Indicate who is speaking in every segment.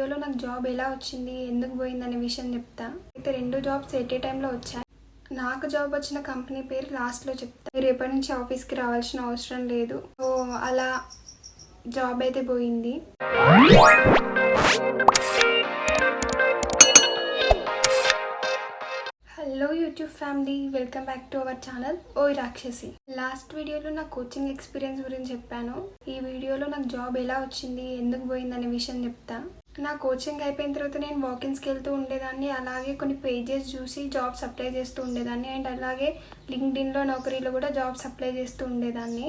Speaker 1: వీడియోలో నాకు జాబ్ ఎలా వచ్చింది, ఎందుకు పోయిందనే విషయం చెప్తా. అయితే 2 జాబ్స్ ఎట్ ఏ టైంలో వచ్చాయి. నాకు జాబ్ వచ్చిన కంపెనీ పేరు లాస్ట్లో చెప్తా. మీరు రేపటి నుంచి ఆఫీస్కి రావాల్సిన అవసరం లేదు. సో అలా జాబ్ అయితే పోయింది. Hello YouTube family, welcome back to our channel ఓయ్ రాక్షసి. లాస్ట్ వీడియోలో నా కోచింగ్ ఎక్స్పీరియన్స్ గురించి చెప్పాను. ఈ వీడియోలో నాకు జాబ్ ఎలా వచ్చింది, ఎందుకు పోయిందనే విషయం చెప్తా. నా కోచింగ్ అయిపోయిన తర్వాత నేను వాకిన్స్కి వెళ్తూ ఉండేదాన్ని. అలాగే కొన్ని పేజెస్ చూసి జాబ్స్ అప్లై చేస్తూ ఉండేదాన్ని. అండ్ అలాగే లింక్డ్ఇన్లో నౌకరీలో కూడా జాబ్స్ అప్లై చేస్తూ ఉండేదాన్ని.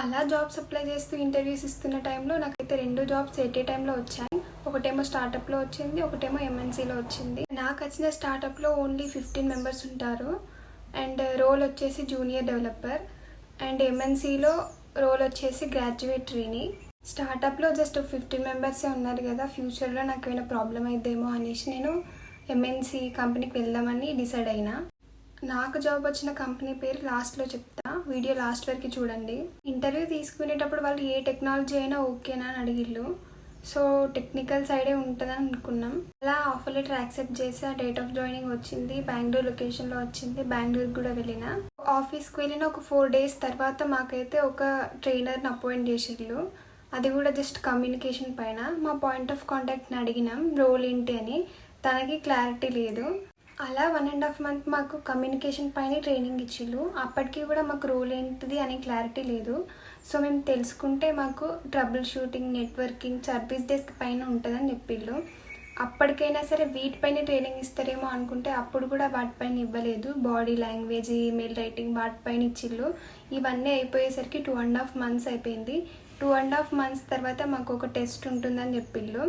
Speaker 1: అలా జాబ్స్ అప్లై చేస్తూ ఇంటర్వ్యూస్ ఇస్తున్న టైంలో నాకైతే 2 జాబ్స్ ఎట్ ఏ టైంలో వచ్చాయి. ఒకటేమో స్టార్టప్లో వచ్చింది, ఒకటేమో ఎంఎన్సీలో వచ్చింది. నాకు వచ్చిన స్టార్టప్లో ఓన్లీ 15 మెంబర్స్ ఉంటారు. అండ్ రోల్ వచ్చేసి జూనియర్ డెవలపర్. అండ్ ఎంఎన్సీలో రోల్ వచ్చేసి గ్రాడ్యుయేట్ ట్రైనీ. స్టార్టప్లో జస్ట్ 15 మెంబర్సే ఉన్నారు కదా, ఫ్యూచర్లో నాకు ఏమైనా ప్రాబ్లం అయిద్దేమో అనేసి నేను ఎంఎన్సీ కంపెనీకి వెళ్దామని డిసైడ్ అయినా. నాకు జాబ్ వచ్చిన కంపెనీ పేరు లాస్ట్లో చెప్తా, వీడియో లాస్ట్ వరకు చూడండి. ఇంటర్వ్యూ తీసుకునేటప్పుడు వాళ్ళు ఏ టెక్నాలజీ అయినా ఓకేనా అని అడిగిళ్ళు. సో టెక్నికల్ సైడే ఉంటుందని అనుకున్నాం. అలా ఆఫర్ లెటర్ యాక్సెప్ట్ చేసి ఆ డేట్ ఆఫ్ జాయినింగ్ వచ్చింది. బెంగళూరు లొకేషన్లో వచ్చింది. బెంగళూరుకి కూడా వెళ్ళిన. ఆఫీస్కి వెళ్ళిన ఒక 4 days తర్వాత మాకైతే ఒక ట్రైనర్ని అపాయింట్ చేసిళ్ళు. అది కూడా జస్ట్ కమ్యూనికేషన్ పైన. మా పాయింట్ ఆఫ్ కాంటాక్ట్ని అడిగినాం రోల్ ఏంటి అని. తనకి క్లారిటీ లేదు. అలా 1.5 month మాకు కమ్యూనికేషన్ పైన ట్రైనింగ్ ఇచ్చిళ్ళు. అప్పటికి కూడా మాకు రోల్ ఏంటిది అని క్లారిటీ లేదు. సో మేము తెలుసుకుంటే మాకు trouble shooting, networking, service desk పైన ఉంటుందని చెప్పిళ్ళు. అప్పటికైనా సరే వీటిపైన ట్రైనింగ్ ఇస్తారేమో అనుకుంటే అప్పుడు కూడా వాటిపైన ఇవ్వలేదు. బాడీ లాంగ్వేజ్, ఈమెయిల్ రైటింగ్ వాటిపైన ఇచ్చిళ్ళు. ఇవన్నీ అయిపోయేసరికి 2.5 months అయిపోయింది. 2.5 months తర్వాత మాకు ఒక టెస్ట్ ఉంటుందని చెప్పిళ్ళు.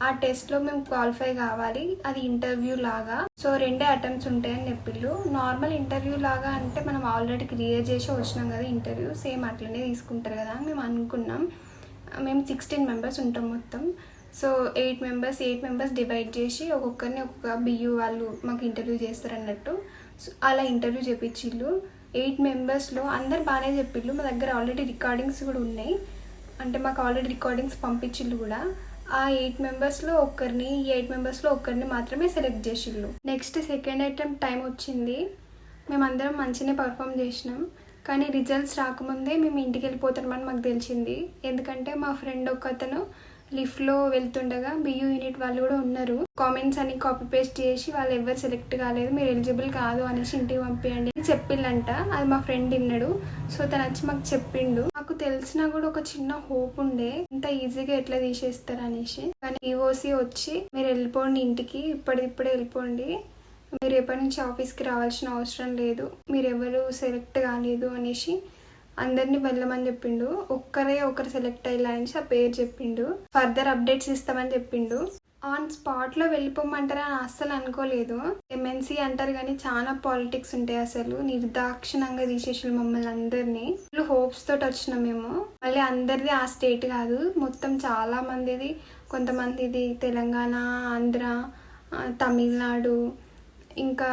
Speaker 1: ఆ టెస్ట్లో మేము క్వాలిఫై కావాలి. అది ఇంటర్వ్యూ లాగా. సో 2 attempts ఉంటాయని చెప్పిళ్ళు. నార్మల్ ఇంటర్వ్యూ లాగా అంటే మనం ఆల్రెడీ క్లియర్ చేసి వచ్చినాం కదా ఇంటర్వ్యూ, సేమ్ అట్లనే తీసుకుంటారు కదా అని మేము అనుకున్నాం. మేము 16 members ఉంటాం మొత్తం. సో 8 members డివైడ్ చేసి ఒక్కొక్కరిని ఒక్కొక్క బియూ వాళ్ళు మాకు ఇంటర్వ్యూ చేస్తారు అన్నట్టు. సో అలా ఇంటర్వ్యూ చేపించిళ్ళు. 8 membersలో అందరు బాగానే చెప్పిళ్ళు. మా దగ్గర ఆల్రెడీ రికార్డింగ్స్ కూడా ఉన్నాయి. అంటే మాకు ఆల్రెడీ రికార్డింగ్స్ పంపించిళ్ళు కూడా. ఆ 8 membersలో ఒక్కరిని, ఈ 8 membersలో ఒక్కరిని మాత్రమే సెలెక్ట్ చేసిళ్ళు. నెక్స్ట్ సెకండ్ అటెంప్ట్ టైం వచ్చింది. మేమందరం మంచిగానే పర్ఫామ్ చేసినాం. కానీ రిజల్ట్స్ రాకముందే మేము ఇంటికి వెళ్ళిపోతామని మాకు తెలిసింది. ఎందుకంటే మా ఫ్రెండ్ ఒకతను లిఫ్ట్లో వెళ్తుండగా బియూ యూనిట్ వాళ్ళు కూడా ఉన్నారు. కామెంట్స్ అని కాపీ పేస్ట్ చేసి వాళ్ళు ఎవరు సెలెక్ట్ కాలేదు, మీరు ఎలిజిబుల్ కాదు అనేసి ఇంటికి పంపించండి అని చెప్పిళ్ళంట. అది మా ఫ్రెండ్ విన్నాడు. సో తను వచ్చి మాకు చెప్పిండు. నాకు తెలిసినా కూడా ఒక చిన్న హోప్ ఉండే, ఇంత ఈజీగా ఎట్లా తీసేస్తారు అనేసి. కానీ ఈఓసి వచ్చి మీరు వెళ్ళిపోండి ఇంటికి, ఇప్పుడే వెళ్ళిపోండి, మీరు ఎప్పటి నుంచి ఆఫీస్కి రావాల్సిన అవసరం లేదు, మీరు ఎవరు సెలెక్ట్ కాలేదు అనేసి అందరినీ వెళ్ళమని చెప్పిండు. ఒకరు సెలెక్ట్ అయ్యారనేసి ఆ పేరు చెప్పిండు. ఫర్దర్ అప్డేట్స్ ఇస్తామని చెప్పిండు. ఆన్ స్పాట్లో వెళ్ళిపోమంటారని అస్సలు అనుకోలేదు. ఎంఎన్సీ అంటారు కానీ చాలా పాలిటిక్స్ ఉంటాయి. అసలు నిర్దాక్షిణంగా తీసేసారు మమ్మల్ని అందరినీ. హోప్స్ తోటి వచ్చినాం మేము. మళ్ళీ అందరిది ఆ స్టేట్ కాదు, మొత్తం చాలా మందిది. కొంతమందిది తెలంగాణ, ఆంధ్ర, తమిళనాడు, ఇంకా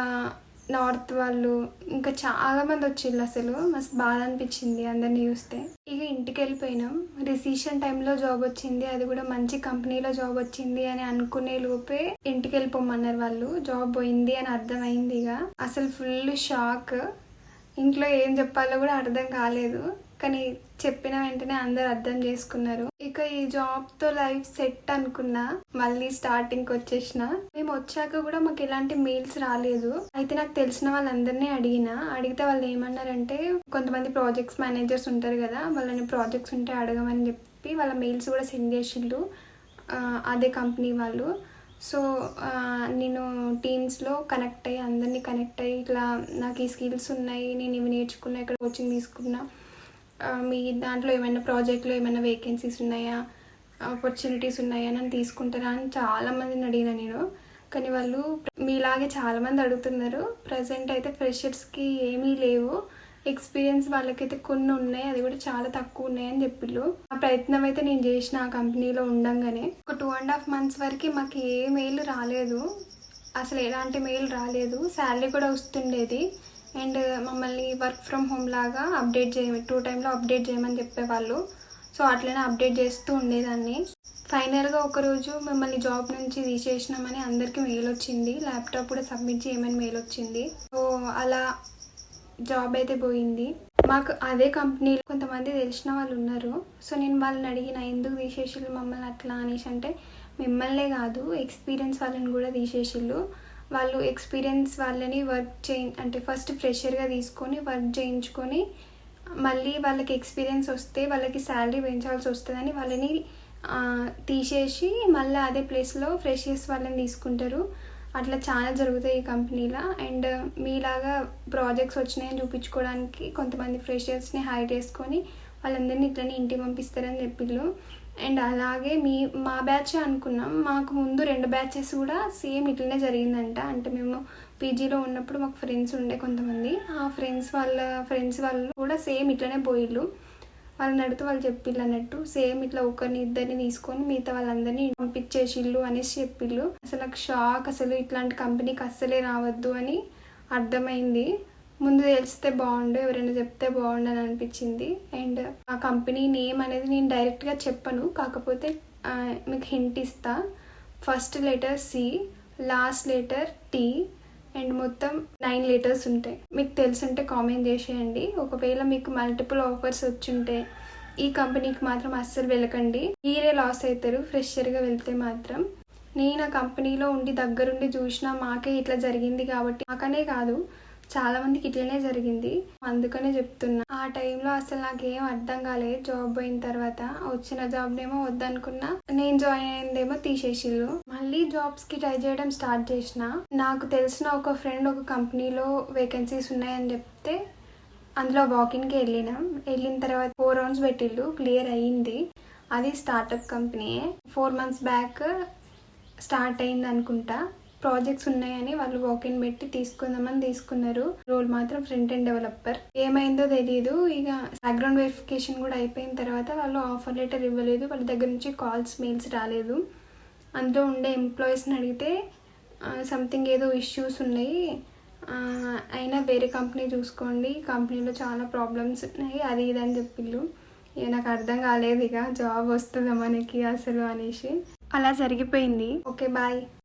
Speaker 1: నార్త్ వాళ్ళు, ఇంకా చాలా మంది వచ్చిళ్ళు. అసలు మస్తు బాధ అనిపించింది అందరినీ చూస్తే. ఇక ఇంటికి వెళ్ళిపోయినాం. రిసీషన్ టైంలో జాబ్ వచ్చింది, అది కూడా మంచి కంపెనీలో జాబ్ వచ్చింది అని అనుకునే లోపే ఇంటికి వెళ్ళిపోమన్నారు వాళ్ళు. జాబ్ పోయింది అని అర్థమైంది. ఇక అసలు ఫుల్ షాక్. ఇంట్లో ఏం చెప్పాలో కూడా అర్థం కాలేదు. కానీ చెప్పిన వెంటనే అందరు అర్థం చేసుకున్నారు. ఇక ఈ జాబ్తో లైఫ్ సెట్ అనుకున్నా. మళ్ళీ స్టార్టింగ్కి వచ్చేసిన. మేము వచ్చాక కూడా మాకు ఎలాంటి మెయిల్స్ రాలేదు. అయితే నాకు తెలిసిన వాళ్ళందరినీ అడిగితే వాళ్ళు ఏమన్నారంటే, కొంతమంది ప్రాజెక్ట్స్ మేనేజర్స్ ఉంటారు కదా, వాళ్ళని ప్రాజెక్ట్స్ ఉంటే అడగమని చెప్పి వాళ్ళ మెయిల్స్ కూడా సెండ్ చేసిళ్ళు అదే కంపెనీ వాళ్ళు. సో నేను టీమ్స్లో అందరినీ కనెక్ట్ అయ్యి ఇట్లా నాకు ఈ స్కిల్స్ ఉన్నాయి, నేను ఇవి నేర్చుకున్నా, ఇక్కడ కోచింగ్ తీసుకున్నా, మీ దాంట్లో ఏమైనా ప్రాజెక్ట్లో ఏమైనా వేకెన్సీస్ ఉన్నాయా, ఆపర్చునిటీస్ ఉన్నాయా, నన్ను తీసుకుంటారా అని చాలామందిని అడిగిన నేను. కానీ వాళ్ళు మీలాగే చాలామంది అడుగుతున్నారు. ప్రజెంట్ అయితే ఫ్రెషర్స్కి ఏమీ లేవు, ఎక్స్పీరియన్స్ వాళ్ళకైతే కొన్ని ఉన్నాయి, అది కూడా చాలా తక్కువ ఉన్నాయని చెప్పిళ్ళు. ఆ ప్రయత్నం అయితే నేను చేసిన ఆ కంపెనీలో ఉండంగానే. ఒక 2.5 months వరకు మాకు ఏ మెయిల్ రాలేదు, అసలు ఎలాంటి మెయిల్ రాలేదు. శాలరీ కూడా వస్తుండేది. అండ్ మమ్మల్ని వర్క్ ఫ్రమ్ హోమ్ లాగా అప్డేట్ 2 times అప్డేట్ చేయమని చెప్పేవాళ్ళు. సో అట్లనే అప్డేట్ చేస్తూ ఉండేదాన్ని. ఫైనల్గా ఒకరోజు మిమ్మల్ని జాబ్ నుంచి తీసేసినామని అందరికీ మెయిల్ వచ్చింది, ల్యాప్టాప్ కూడా సబ్మిట్ చేయమని మెయిల్ వచ్చింది. సో అలా జాబ్ అయితే పోయింది. మాకు అదే కంపెనీలో కొంతమంది తెలిసిన వాళ్ళు ఉన్నారు. సో నేను వాళ్ళని అడిగిన, ఎందుకు తీసేసిళ్ళు మమ్మల్ని అట్లా అనేసి. అంటే మిమ్మల్నే కాదు, ఎక్స్పీరియన్స్ వాళ్ళని కూడా తీసేసిళ్ళు. వాళ్ళు ఎక్స్పీరియన్స్ వాళ్ళని అంటే ఫస్ట్ ఫ్రెషర్గా తీసుకొని వర్క్ చేయించుకొని మళ్ళీ వాళ్ళకి ఎక్స్పీరియన్స్ వస్తే వాళ్ళకి శాలరీ పెంచాల్సి వస్తుందని వాళ్ళని తీసేసి మళ్ళీ అదే ప్లేస్లో ఫ్రెషర్స్ వాళ్ళని తీసుకుంటారు. అట్లా చాలా జరుగుతాయి ఈ కంపెనీలో. అండ్ మీలాగా ప్రాజెక్ట్స్ వచ్చినాయని చూపించుకోవడానికి కొంతమంది ఫ్రెషర్స్ని హైర్ చేసుకొని వాళ్ళందరినీ ఇట్లనే ఇంటికి పంపిస్తారని చెప్పిళ్ళు. అండ్ అలాగే మా బ్యాచ్ అనుకున్నాం, మాకు ముందు 2 బ్యాచెస్ కూడా సేమ్ ఇట్లనే జరిగిందంట. అంటే మేము పీజీలో ఉన్నప్పుడు మాకు ఫ్రెండ్స్ ఉండే కొంతమంది, ఆ ఫ్రెండ్స్ వాళ్ళు కూడా సేమ్ ఇట్లనే పోయిళ్ళు. వాళ్ళని అడిగితే వాళ్ళు చెప్పిళ్ళు అన్నట్టు, సేమ్ ఇట్లా ఒకరిని ఇద్దరిని తీసుకొని మిగతా వాళ్ళందరినీ పంపించేసిళ్ళు అనేసి చెప్పిళ్ళు. అసలు నాకు షాక్, అసలు ఇట్లాంటి కంపెనీకి అస్సలే రావద్దు అని అర్థమైంది. ముందు తెలిస్తే బాగుండు, ఎవరైనా చెప్తే బాగుండు అని అనిపించింది. అండ్ ఆ కంపెనీ నేమ్ అనేది నేను డైరెక్ట్గా చెప్పను, కాకపోతే మీకు హింట్ ఇస్తా. First letter C, last letter T and మొత్తం 9 లెటర్స్ ఉంటాయి. మీకు తెలుసుంటే కామెంట్ చేసేయండి. ఒకవేళ మీకు మల్టిపుల్ ఆఫర్స్ వచ్చుంటే ఈ కంపెనీకి మాత్రం అస్సలు వెళ్ళకండి, మీరే లాస్ అవుతారు ఫ్రెషర్గా వెళ్తే మాత్రం. నేను ఆ కంపెనీలో ఉండి దగ్గరుండి చూసినా మాకే ఇట్లా జరిగింది కాబట్టి, నాకనే కాదు చాలా మందికి ఇట్లనే జరిగింది, అందుకనే చెప్తున్నా. ఆ టైంలో అసలు నాకేం అర్థం కాలేదు. జాబ్ పోయిన తర్వాత వచ్చిన జాబ్నేమో వద్దనుకున్నా, నేను జాయిన్ అయిందేమో తీసేసిళ్ళు. మళ్ళీ జాబ్స్కి ట్రై చేయడం స్టార్ట్ చేసిన. నాకు తెలిసిన ఒక ఫ్రెండ్ ఒక కంపెనీలో వేకెన్సీస్ ఉన్నాయని చెప్తే అందులో వాకిన్కి వెళ్ళిన తర్వాత 4 రౌండ్స్ పెట్టిళ్ళు, క్లియర్ అయ్యింది. అది స్టార్టప్ కంపెనీయే. 4 months బ్యాక్ స్టార్ట్ అయింది అనుకుంటా. ప్రాజెక్ట్స్ ఉన్నాయని వాళ్ళు వాకిన్ పెట్టి తీసుకున్నారు. రోల్ మాత్రం ఫ్రంట్ ఎండ్ డెవలపర్. ఏమైందో తెలియదు. ఇక బ్యాక్గ్రౌండ్ వెరిఫికేషన్ కూడా అయిపోయిన తర్వాత వాళ్ళు ఆఫర్ లెటర్ ఇవ్వలేదు, వాళ్ళ దగ్గర నుంచి కాల్స్ మెయిల్స్ రాలేదు. అందులో ఉండే ఎంప్లాయీస్ని అడిగితే సంథింగ్ ఏదో ఇష్యూస్ ఉన్నాయి, అయినా వేరే కంపెనీ చూసుకోండి, కంపెనీలో చాలా ప్రాబ్లమ్స్ ఉన్నాయి, అది ఇది అని చెప్పిళ్ళు. ఇక నాకు అర్థం కాలేదు ఇక జాబ్ వస్తుందా మనకి అసలు అనేసి. అలా జరిగిపోయింది. Okay, bye.